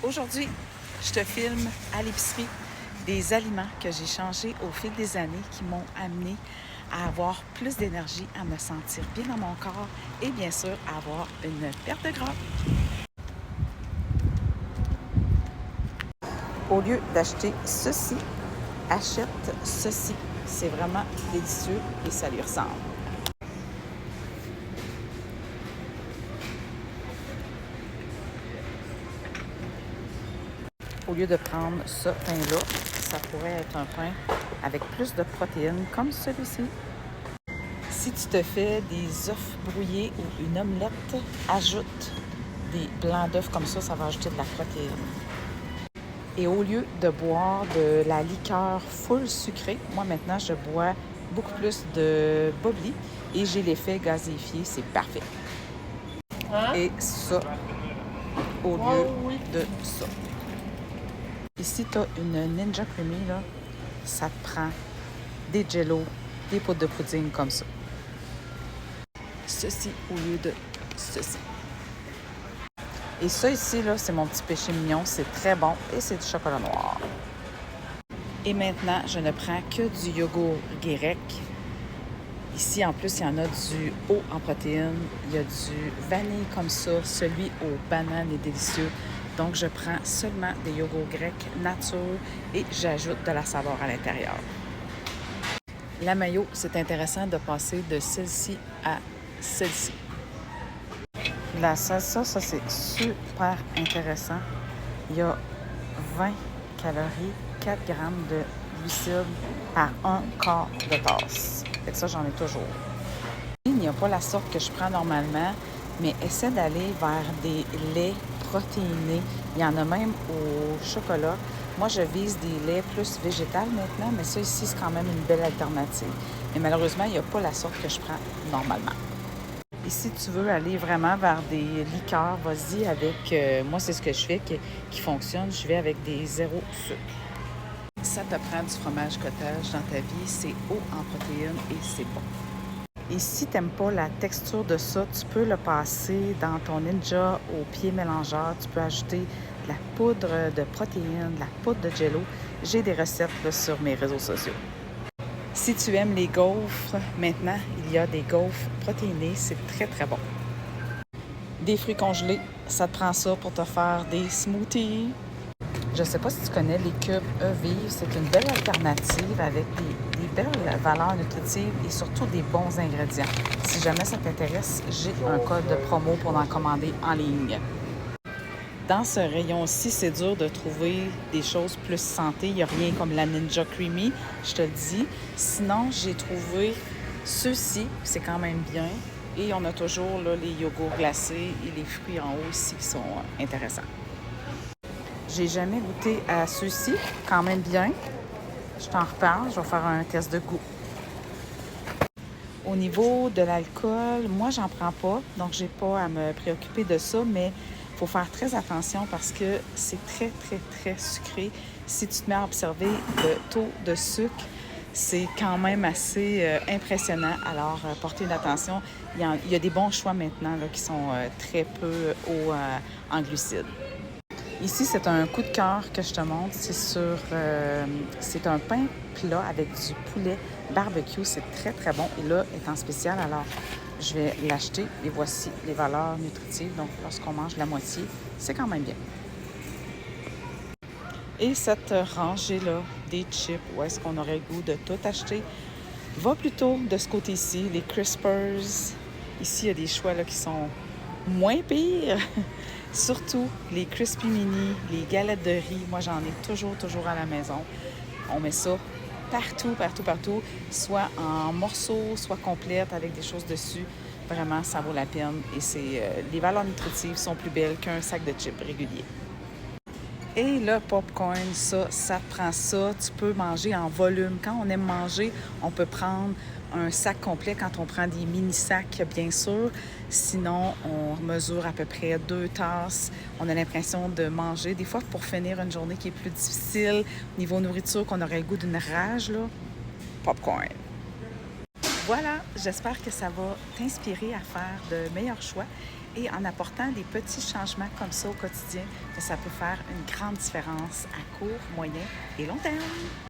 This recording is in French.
Aujourd'hui, je te filme à l'épicerie des aliments que j'ai changés au fil des années qui m'ont amené à avoir plus d'énergie, à me sentir bien dans mon corps et bien sûr à avoir une perte de gras. Au lieu d'acheter ceci, achète ceci. C'est vraiment délicieux et ça lui ressemble. Au lieu de prendre ce pain-là, ça pourrait être un pain avec plus de protéines comme celui-ci. Si tu te fais des œufs brouillés ou une omelette, ajoute des blancs d'œufs comme ça va ajouter de la protéine. Et au lieu de boire de la liqueur full sucrée, moi maintenant je bois beaucoup plus de bubbly et j'ai l'effet gazéifié, c'est parfait. Et ça au lieu de ça. Ici, tu as une Ninja Creamy, là, ça te prend des jello, des poudres de pudding comme ça. Ceci au lieu de ceci. Et ça ici, là, c'est mon petit péché mignon. C'est très bon et c'est du chocolat noir. Et maintenant, je ne prends que du yogourt grec. Ici, en plus, il y en a du haut en protéines. Il y a du vanille comme ça. Celui aux bananes est délicieux. Donc, je prends seulement des yogourts grecs nature et j'ajoute de la saveur à l'intérieur. La mayo, c'est intéressant de passer de celle-ci à celle-ci. La salsa, ça, c'est super intéressant. Il y a 20 calories, 4 grammes de glucides par un quart de tasse. Fait que ça, j'en ai toujours. Il n'y a pas la sorte que je prends normalement, mais essaie d'aller vers des laits protéinés. Il y en a même au chocolat. Moi, je vise des laits plus végétales maintenant, mais ça ici, c'est quand même une belle alternative. Mais malheureusement, il n'y a pas la sorte que je prends normalement. Et si tu veux aller vraiment vers des liqueurs, vas-y avec... moi, c'est ce que je fais qui fonctionne. Je vais avec des zéro sucre. Ça te prend du fromage cottage dans ta vie. C'est haut en protéines et c'est bon. Et si tu n'aimes pas la texture de ça, tu peux le passer dans ton Ninja au pied mélangeur. Tu peux ajouter de la poudre de protéines, de la poudre de jello. J'ai des recettes là, sur mes réseaux sociaux. Si tu aimes les gaufres, maintenant, il y a des gaufres protéinées. C'est très, très bon. Des fruits congelés, ça te prend ça pour te faire des smoothies. Je ne sais pas si tu connais les cubes E-Vive. C'est une belle alternative avec des belles valeurs nutritives et surtout des bons ingrédients. Si jamais ça t'intéresse, j'ai un code de promo pour en commander en ligne. Dans ce rayon-ci, c'est dur de trouver des choses plus santé. Il n'y a rien comme la Ninja Creamy, je te le dis. Sinon, j'ai trouvé ceux-ci, c'est quand même bien. Et on a toujours là, les yogourts glacés et les fruits en haut ici qui sont intéressants. J'ai jamais goûté à ceux-ci, quand même bien. Je t'en reparle, je vais faire un test de goût. Au niveau de l'alcool, moi, j'en prends pas, donc j'ai pas à me préoccuper de ça, mais il faut faire très attention parce que c'est très, très, très sucré. Si tu te mets à observer le taux de sucre, c'est quand même assez impressionnant. Alors, portez l'attention. Il y a des bons choix maintenant là, qui sont très peu hauts en glucides. Ici, c'est un coup de cœur que je te montre. C'est un pain plat avec du poulet barbecue. C'est très, très bon. Et là, est en spécial. Alors, je vais l'acheter. Et voici les valeurs nutritives. Donc, lorsqu'on mange la moitié, c'est quand même bien. Et cette rangée-là des chips, où est-ce qu'on aurait le goût de tout acheter, va plutôt de ce côté-ci, les Crispers. Ici, il y a des choix là, qui sont moins pires. Surtout les Crispy Mini, les galettes de riz. Moi, j'en ai toujours à la maison. On met ça partout, partout, partout. Soit en morceaux, soit complète avec des choses dessus. Vraiment, ça vaut la peine. Et les valeurs nutritives sont plus belles qu'un sac de chips régulier. Et le popcorn, ça te prend ça. Tu peux manger en volume. Quand on aime manger, on peut prendre un sac complet quand on prend des mini-sacs, bien sûr. Sinon, on mesure à peu près 2 tasses. On a l'impression de manger. Des fois, pour finir une journée qui est plus difficile, niveau nourriture, qu'on aurait le goût d'une rage, là, popcorn. Voilà, j'espère que ça va t'inspirer à faire de meilleurs choix. Et en apportant des petits changements comme ça au quotidien, ça peut faire une grande différence à court, moyen et long terme.